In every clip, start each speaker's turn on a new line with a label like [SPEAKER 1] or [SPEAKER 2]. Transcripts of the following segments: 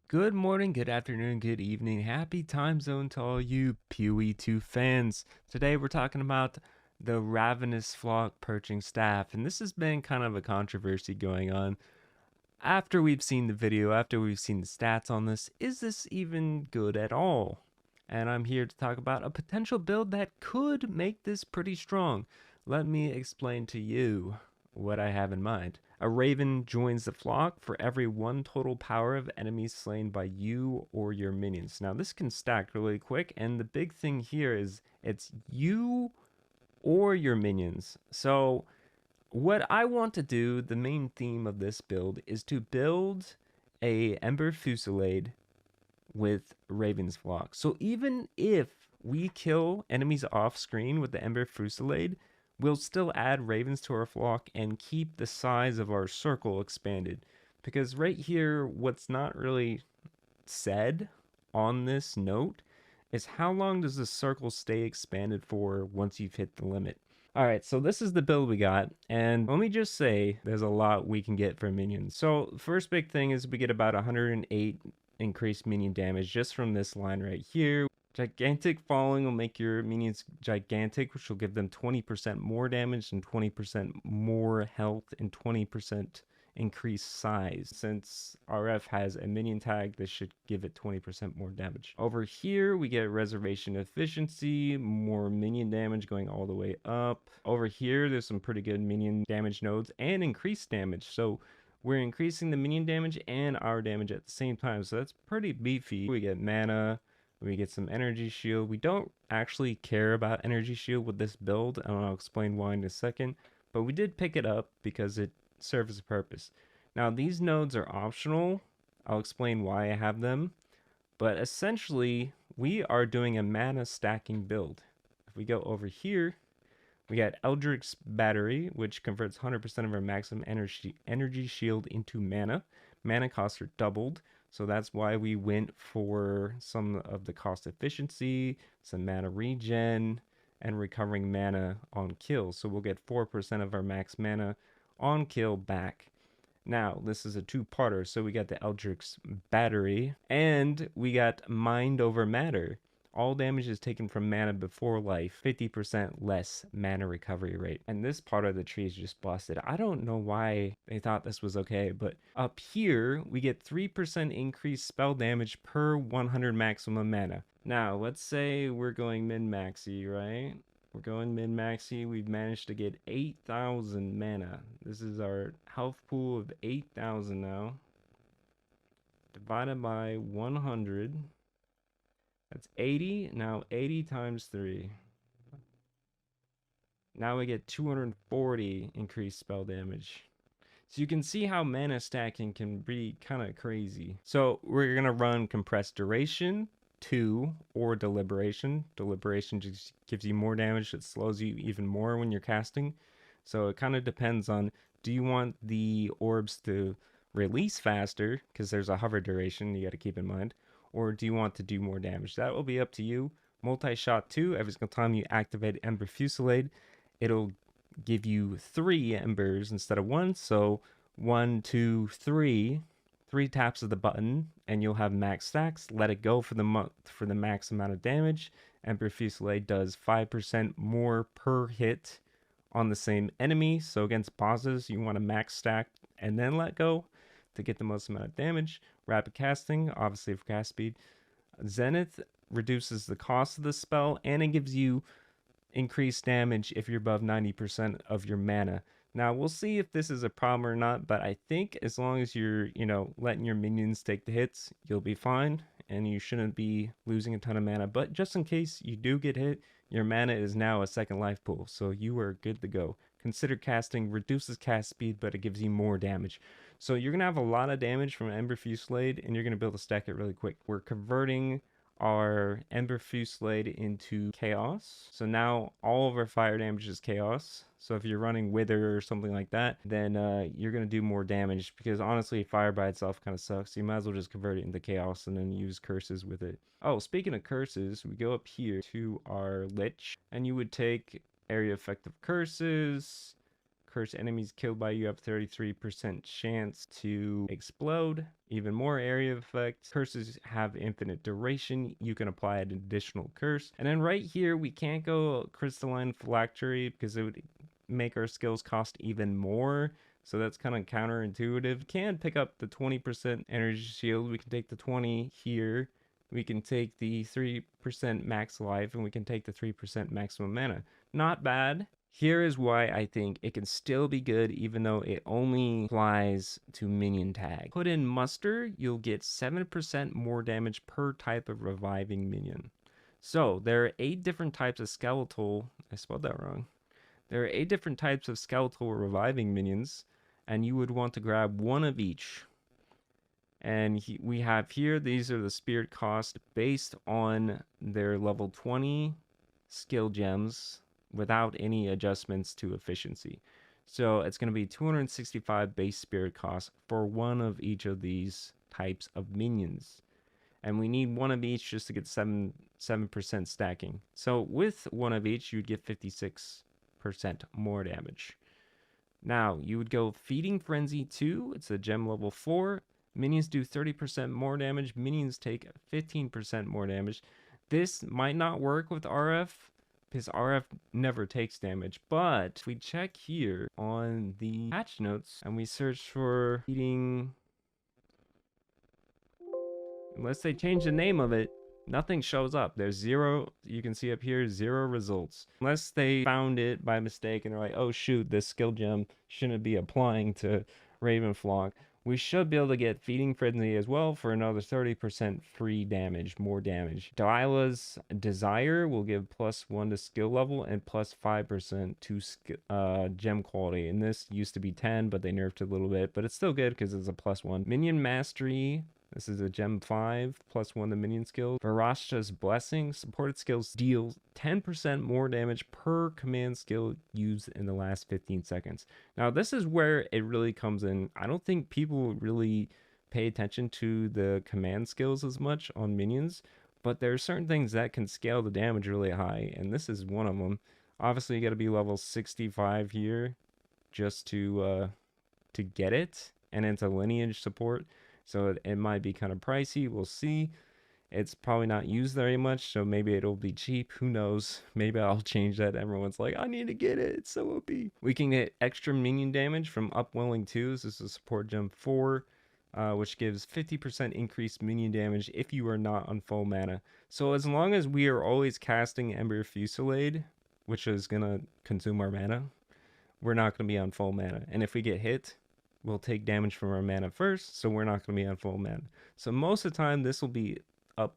[SPEAKER 1] Good morning, good afternoon, good evening. Happy time zone to all you PoE2 fans. Today we're talking about the ravenous flock perching staff, and this has been kind of a controversy going on. After we've seen the video, after we've seen the stats on this, is this even good at all? And I'm here to talk about a potential build that could make this pretty strong. Let me explain to you what I have in mind. A raven joins the flock for every one total power of enemies slain by you or your minions. Now this can stack really quick, and the big thing here is it's you or your minions. So what I want to do, the main theme of this build, is to build a Ember Fusillade with Raven's Flock. So even if we kill enemies off screen with the Ember Fusillade, we'll still add ravens to our flock and keep the size of our circle expanded. Because right here, what's not really said on this note is how long does the circle stay expanded for once you've hit the limit. Alright, so this is the build we got, and let me just say there's a lot we can get for minions. So first big thing is we get about 108 increased minion damage just from this line right here. Gigantic Falling will make your minions gigantic, which will give them 20% more damage and 20% more health and 20% increased size. Since RF has a minion tag, this should give it 20% more damage. Over here, we get Reservation Efficiency, more minion damage going all the way up. Over here, there's some pretty good minion damage nodes and increased damage. So we're increasing the minion damage and our damage at the same time. So that's pretty beefy. We get mana. We get some energy shield. We don't actually care about energy shield with this build, and I'll explain why in a second. But we did pick it up because it serves a purpose. Now these nodes are optional. I'll explain why I have them. But essentially, we are doing a mana stacking build. If we go over here, we got Eldrick's Battery, which converts 100% of our maximum energy shield into mana. Mana costs are doubled, so that's why we went for some of the cost efficiency, some mana regen, and recovering mana on kill. So we'll get 4% of our max mana on kill back. Now, this is a two-parter, so we got the Eldrick's Battery, and we got Mind Over Matter. All damage is taken from mana before life, 50% less mana recovery rate. And this part of the tree is just busted. I don't know why they thought this was okay, but up here, we get 3% increased spell damage per 100 maximum mana. Now, let's say we're going min-maxi, right? We're going min-maxi. We've managed to get 8,000 mana. This is our health pool of 8,000 now. Divided by 100. That's 80. Now 80 times 3. Now we get 240 increased spell damage. So you can see how mana stacking can be kind of crazy. So we're going to run Compressed Duration 2 or Deliberation. Deliberation just gives you more damage. It slows you even more when you're casting. So it kind of depends on, do you want the orbs to release faster, because there's a hover duration you got to keep in mind, or do you want to do more damage? That will be up to you. Multi-shot 2, every single time you activate Ember Fusillade, it'll give you 3 embers instead of 1. So 1, 2, 3, 3 taps of the button, and you'll have max stacks. Let it go for the max amount of damage. Ember Fusillade does 5% more per hit on the same enemy. So against bosses, you want to max stack and then let go to get the most amount of damage. Rapid casting, obviously for cast speed. Zenith reduces the cost of the spell, and it gives you increased damage if you're above 90% of your mana. Now we'll see if this is a problem or not, but I think as long as you're, letting your minions take the hits, you'll be fine, and you shouldn't be losing a ton of mana. But just in case you do get hit, your mana is now a second life pool, so you are good to go. Consider casting reduces cast speed, but it gives you more damage. So you're going to have a lot of damage from Ember Fusillade, and you're going to be able to stack it really quick. We're converting our Ember Fusillade into Chaos. So now all of our fire damage is Chaos. So if you're running Wither or something like that, then you're going to do more damage, because honestly, fire by itself kind of sucks. You might as well just convert it into Chaos and then use curses with it. Oh, speaking of curses, we go up here to our Lich, and you would take area effective curses, Cursed enemies killed by you have 33% chance to explode. Even more area effects. Curses have infinite duration. You can apply an additional curse. And then right here, we can't go crystalline phylactery because it would make our skills cost even more. So that's kind of counterintuitive. Can pick up the 20% energy shield. We can take the 20 here. We can take the 3% max life, and we can take the 3% maximum mana. Not bad. Here is why I think it can still be good even though it only applies to minion tag. Put in muster, you'll get 7% more damage per type of reviving minion. So there are 8 different types of skeletal, I spelled that wrong. There are 8 different types of skeletal reviving minions, and you would want to grab one of each. And we have here, these are the spirit cost based on their level 20 skill gems without any adjustments to efficiency. So it's going to be 265 base spirit cost for one of each of these types of minions. And we need one of each just to get 7% stacking. So with one of each, you'd get 56% more damage. Now, you would go Feeding Frenzy 2. It's a gem level 4. Minions do 30% more damage. Minions take 15% more damage. This might not work with RF because RF never takes damage. But if we check here on the patch notes and we search for Feeding, unless they change the name of it, nothing shows up. There's 0, you can see up here, 0 results. Unless they found it by mistake and they're like, oh shoot, this skill gem shouldn't be applying to Ravenflock. We should be able to get Feeding Frenzy as well for another 30% free damage, more damage. Delilah's Desire will give +1 to skill level and +5% to gem quality. And this used to be 10, but they nerfed it a little bit. But it's still good because it's a +1. Minion Mastery. This is a gem 5, +1 to minion skills. Varashta's Blessing. Supported skills deal 10% more damage per command skill used in the last 15 seconds. Now, this is where it really comes in. I don't think people really pay attention to the command skills as much on minions, but there are certain things that can scale the damage really high, and this is one of them. Obviously, you got to be level 65 here just to get it, and it's a lineage support. So it might be kind of pricey. We'll see. It's probably not used very much, so maybe it'll be cheap. Who knows? Maybe I'll change that. Everyone's like, I need to get it. It's so OP. We can get extra minion damage from Upwelling 2. This is a support gem 4, which gives 50% increased minion damage if you are not on full mana. So as long as we are always casting Ember Fusillade, which is going to consume our mana, we're not going to be on full mana. And if we get hit, we'll take damage from our mana first, so we're not going to be on full mana. So most of the time, this will be up,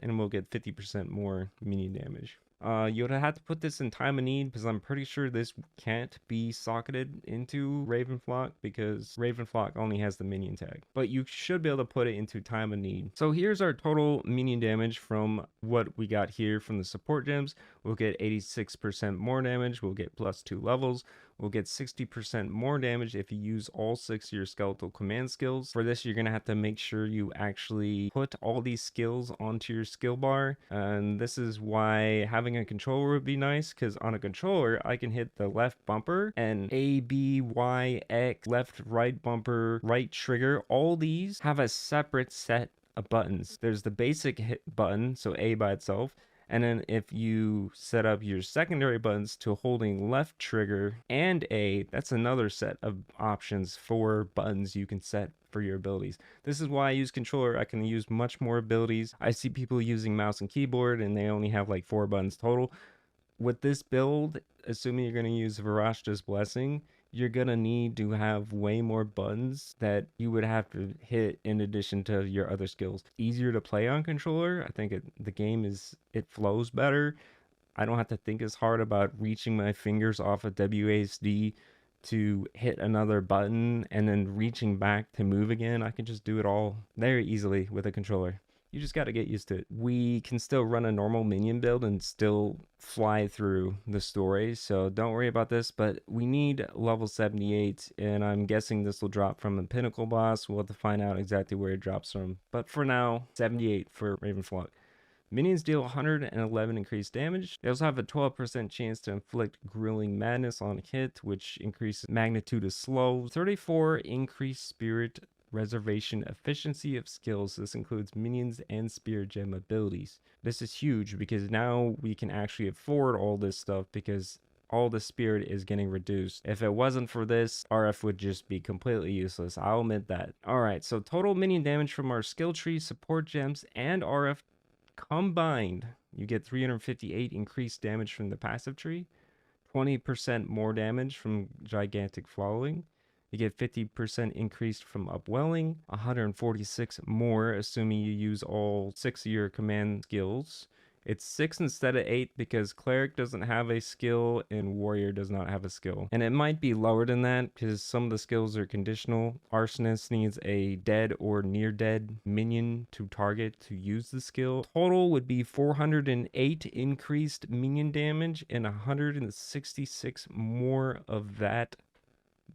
[SPEAKER 1] and we'll get 50% more minion damage. You would have to put this in time of need because I'm pretty sure this can't be socketed into Ravenflock because Ravenflock only has the minion tag. But you should be able to put it into time of need. So here's our total minion damage from what we got here from the support gems. We'll get 86% more damage. We'll get +2 levels. We'll get 60% more damage if you use all 6 of your skeletal command skills. For this, you're going to have to make sure you actually put all these skills onto your skill bar. And this is why having a controller would be nice, because on a controller, I can hit the left bumper and A, B, Y, X, left, right bumper, right trigger. All these have a separate set of buttons. There's the basic hit button, so A by itself. And then if you set up your secondary buttons to holding left trigger and A, that's another set of options for buttons you can set for your abilities. This is why I use controller. I can use much more abilities. I see people using mouse and keyboard and they only have like 4 buttons total. With this build, assuming you're going to use Varashta's Blessing, you're going to need to have way more buttons that you would have to hit in addition to your other skills. Easier to play on controller. I think the game it flows better. I don't have to think as hard about reaching my fingers off of WASD to hit another button and then reaching back to move again. I can just do it all very easily with a controller. You just got to get used to it. We can still run a normal minion build and still fly through the story, so don't worry about this, but we need level 78, and I'm guessing this will drop from a pinnacle boss. We'll have to find out exactly where it drops from, but for now, 78 for Ravenflock. Minions deal 111 increased damage. They also have a 12% chance to inflict Grilling Madness on hit, which increases magnitude of slow. 34 increased spirit reservation efficiency of skills. This includes minions and spirit gem abilities. This is huge because now we can actually afford all this stuff because all the spirit is getting reduced. If it wasn't for this, RF would just be completely useless. I'll admit that. Alright, so total minion damage from our skill tree, support gems, and RF combined, you get 358 increased damage from the passive tree, 20% more damage from gigantic flowing. You get 50% increased from upwelling, 146 more assuming you use all 6 of your command skills. It's 6 instead of 8 because Cleric doesn't have a skill and Warrior does not have a skill. And it might be lower than that because some of the skills are conditional. Arsonist needs a dead or near dead minion to target to use the skill. Total would be 408 increased minion damage and 166 more of that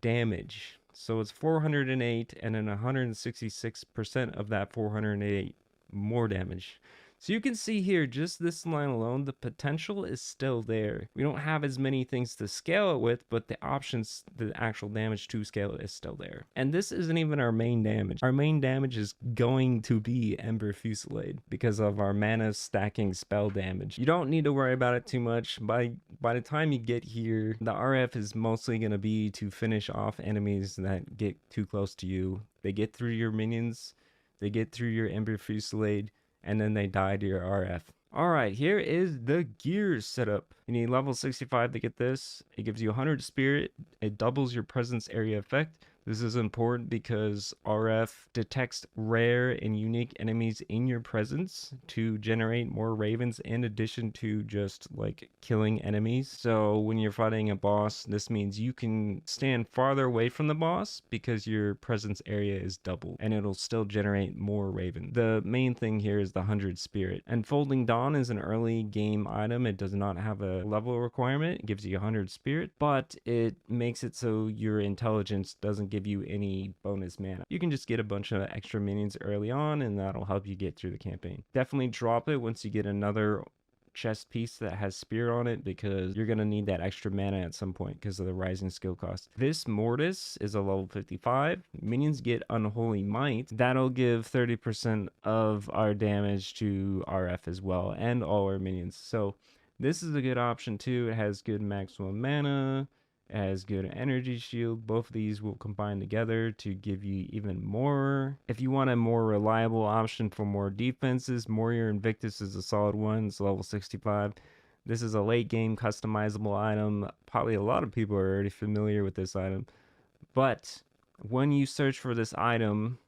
[SPEAKER 1] damage. So it's 408 and then 166% of that 408 more damage. So you can see here, just this line alone, the potential is still there. We don't have as many things to scale it with, but the options, the actual damage to scale it is still there. And this isn't even our main damage. Our main damage is going to be Ember Fusillade because of our mana stacking spell damage. You don't need to worry about it too much. By the time you get here, the RF is mostly going to be to finish off enemies that get too close to you. They get through your minions, they get through your Ember Fusillade, and then they die to your RF. Alright, here is the gears setup. You need level 65 to get this. It gives you 100 spirit. It doubles your presence area effect. This is important because RF detects rare and unique enemies in your presence to generate more ravens in addition to just like killing enemies. So when you're fighting a boss, this means you can stand farther away from the boss because your presence area is double and it'll still generate more raven. The main thing here is the 100 spirit. And Folding Dawn is an early game item. It does not have a level requirement. It gives you 100 spirit, but it makes it so your intelligence doesn't give you any bonus mana. You can just get a bunch of extra minions early on and that'll help you get through the campaign. Definitely drop it once you get another chest piece that has spirit on it because you're going to need that extra mana at some point because of the rising skill cost. This Mortis is a level 55. Minions get Unholy Might. That'll give 30% of our damage to RF as well and all our minions. So this is a good option too. It has good maximum mana. It has good energy shield. Both of these will combine together to give you even more. If you want a more reliable option for more defenses, Warrior Invictus is a solid one. It's level 65. This is a late game customizable item. Probably a lot of people are already familiar with this item. But when you search for this item,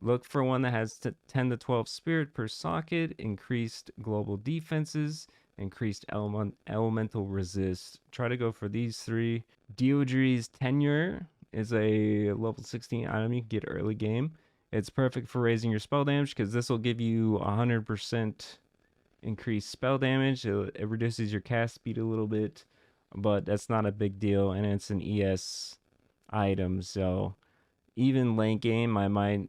[SPEAKER 1] look for one that has 10 to 12 spirit per socket, increased global defenses, increased elemental resist. Try to go for these 3. Deodri's Tenure is a level 16 item you can get early game. It's perfect for raising your spell damage because this will give you 100% increased spell damage. It reduces your cast speed a little bit, but that's not a big deal, and it's an ES item, so even late game I might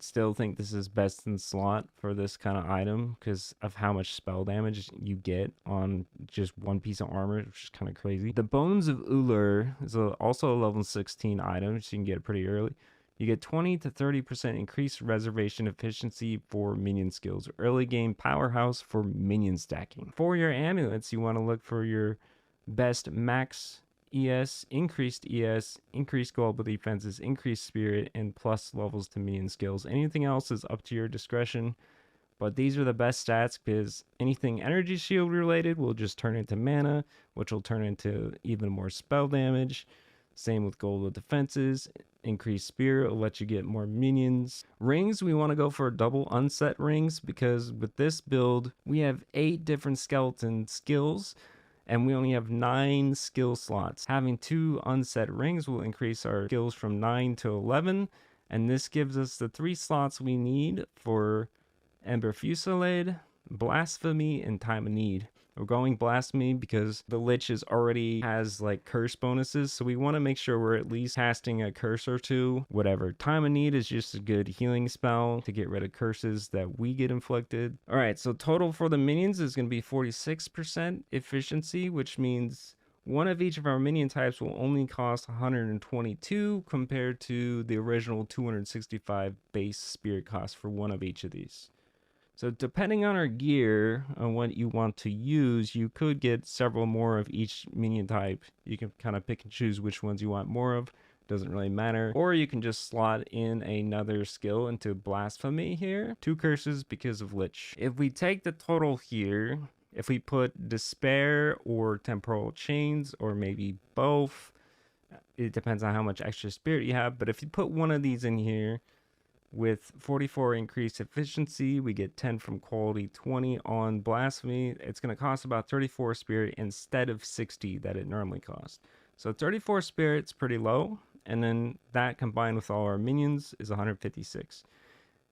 [SPEAKER 1] still think this is best in slot for this kind of item because of how much spell damage you get on just one piece of armor, which is kind of crazy. The Bones of Ullr is also a level 16 item, so you can get it pretty early. You get 20 to 30% increased reservation efficiency for minion skills. Early game powerhouse for minion stacking. For your amulets, you want to look for your best max ES, increased global defenses, increased spirit, and plus levels to minion skills. Anything else is up to your discretion, but these are the best stats because anything energy shield related will just turn into mana, which will turn into even more spell damage. Same with global defenses. Increased spirit will let you get more minions. Rings, we want to go for double unset rings because with this build, we have 8 different skeleton skills and we only have 9 skill slots. Having 2 unset rings will increase our skills from 9 to 11, and this gives us the 3 slots we need for Ember Fusillade, Blasphemy, and Time of Need. We're going Blasphemy because the Lich already has like curse bonuses, so we want to make sure we're at least casting a curse or two. Whatever. Time of Need is just a good healing spell to get rid of curses that we get inflicted. Alright, so total for the minions is going to be 46% efficiency, which means one of each of our minion types will only cost 122 compared to the original 265 base spirit cost for one of each of these. So depending on our gear, on what you want to use, you could get several more of each minion type. You can kind of pick and choose which ones you want more of. Doesn't really matter. Or you can just slot in another skill into Blasphemy here. 2 curses because of Lich. If we take the total here, if we put Despair or Temporal Chains, or maybe both, it depends on how much extra spirit you have. But if you put one of these in here, with 44 increased efficiency, we get 10 from quality, 20 on Blasphemy. It's going to cost about 34 spirit instead of 60 that it normally costs. So 34 spirit's pretty low, and then that combined with all our minions is 156.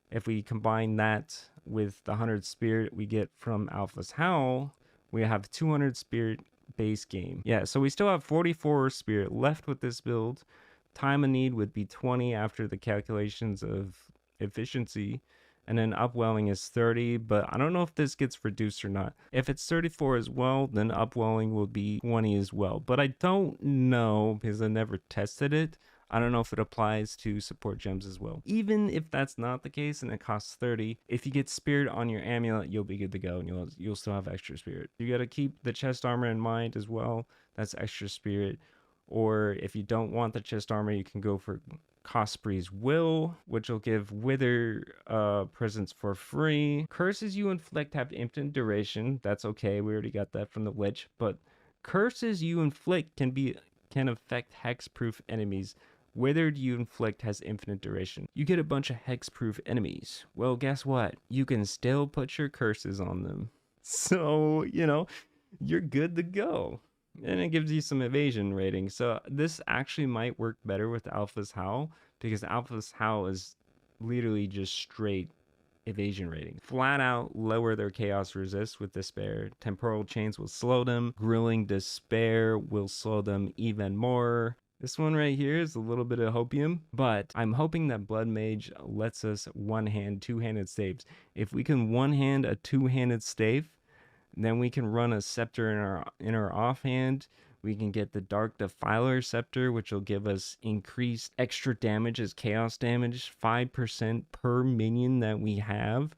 [SPEAKER 1] If we combine that with the 100 spirit we get from Alpha's Howl, we have 200 spirit base game. Yeah, so we still have 44 spirit left with this build. Time of Need would be 20 after the calculations of efficiency, and then Upwelling is 30, but I don't know if this gets reduced or not. If it's 34 as well, then Upwelling will be 20 as well, but I don't know because I never tested it. I don't know if it applies to support gems as well. Even if that's not the case and it costs 30, if you get spirit on your amulet, you'll be good to go, and you'll still have extra spirit. You got to keep the chest armor in mind as well. That's extra spirit. Or if you don't want the chest armor, you can go for Cosprey's Will, which will give Wither presents for free. Curses you inflict have infinite duration. That's okay. We already got that from the Lich. But curses you inflict can affect hexproof enemies. Withered you inflict has infinite duration. You get a bunch of hexproof enemies. Well, guess what? You can still put your curses on them. So, you're good to go. And it gives you some evasion rating. So this actually might work better with Alpha's Howl, because Alpha's Howl is literally just straight evasion rating. Flat out lower their chaos resist with Despair. Temporal Chains will slow them. Grilling Despair will slow them even more. This one right here is a little bit of hopium, but I'm hoping that Blood Mage lets us one-hand, two-handed staves. If we can one-hand a two-handed stave, then we can run a scepter in our offhand. We can get the Dark Defiler Scepter, which will give us increased extra damage as chaos damage, 5% per minion that we have.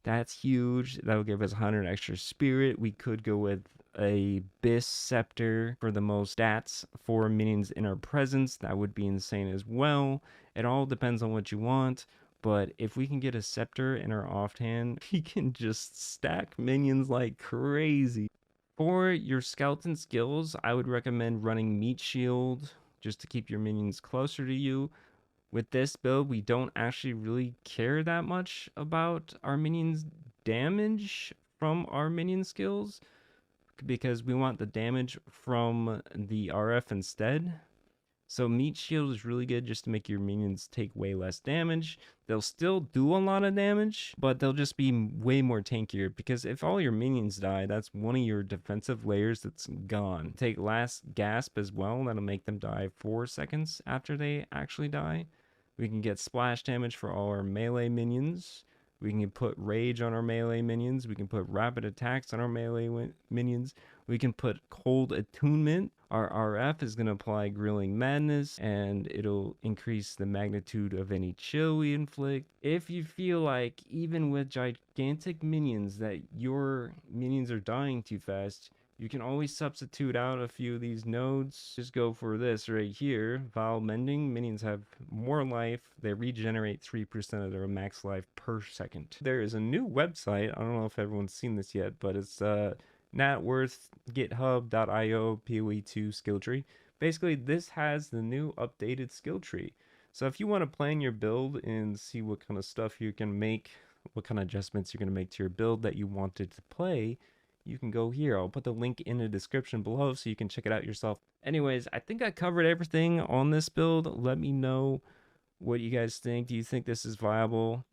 [SPEAKER 1] That's huge. That'll give us 100 extra spirit. We could go with a Bis Scepter for the most stats for minions in our presence. That would be insane as well. It all depends on what you want. But if we can get a scepter in our offhand, we can just stack minions like crazy. For your skeleton skills, I would recommend running Meat Shield just to keep your minions closer to you. With this build, we don't actually really care that much about our minions' damage from our minion skills, because we want the damage from the RF instead. So Meat Shield is really good just to make your minions take way less damage. They'll still do a lot of damage, but they'll just be way more tankier, because if all your minions die, that's one of your defensive layers that's gone. Take Last Gasp as well. That'll make them die 4 seconds after they actually die. We can get splash damage for all our melee minions. We can put Rage on our melee minions. We can put Rapid Attacks on our melee minions. We can put Cold Attunement. Our RF is going to apply Grilling Madness, and it'll increase the magnitude of any chill we inflict. If you feel like, even with gigantic minions, that your minions are dying too fast, you can always substitute out a few of these nodes. Just go for this right here. Vile Mending. Minions have more life. They regenerate 3% of their max life per second. There is a new website. I don't know if everyone's seen this yet, but it's natworthgithub.io PoE2 skill tree. Basically, this has the new updated skill tree. So if you want to plan your build and see what kind of stuff you can make, what kind of adjustments you're going to make to your build that you wanted to play, you can go here. I'll put the link in the description below so you can check it out yourself. Anyways, I think I covered everything on this build. Let me know what you guys think. Do you think this is viable?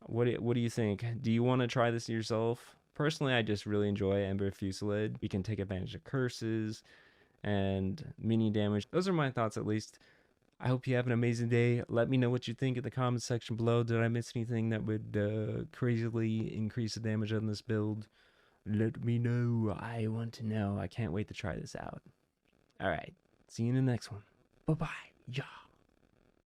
[SPEAKER 1] What do you think? Do you want to try this yourself? Personally, I just really enjoy Ember Fusillade. You can take advantage of curses and mini damage. Those are my thoughts, at least. I hope you have an amazing day. Let me know what you think in the comments section below. Did I miss anything that would crazily increase the damage on this build? Let me know. I want to know. I can't wait to try this out. All right. See you in the next one. Bye-bye. Yeah.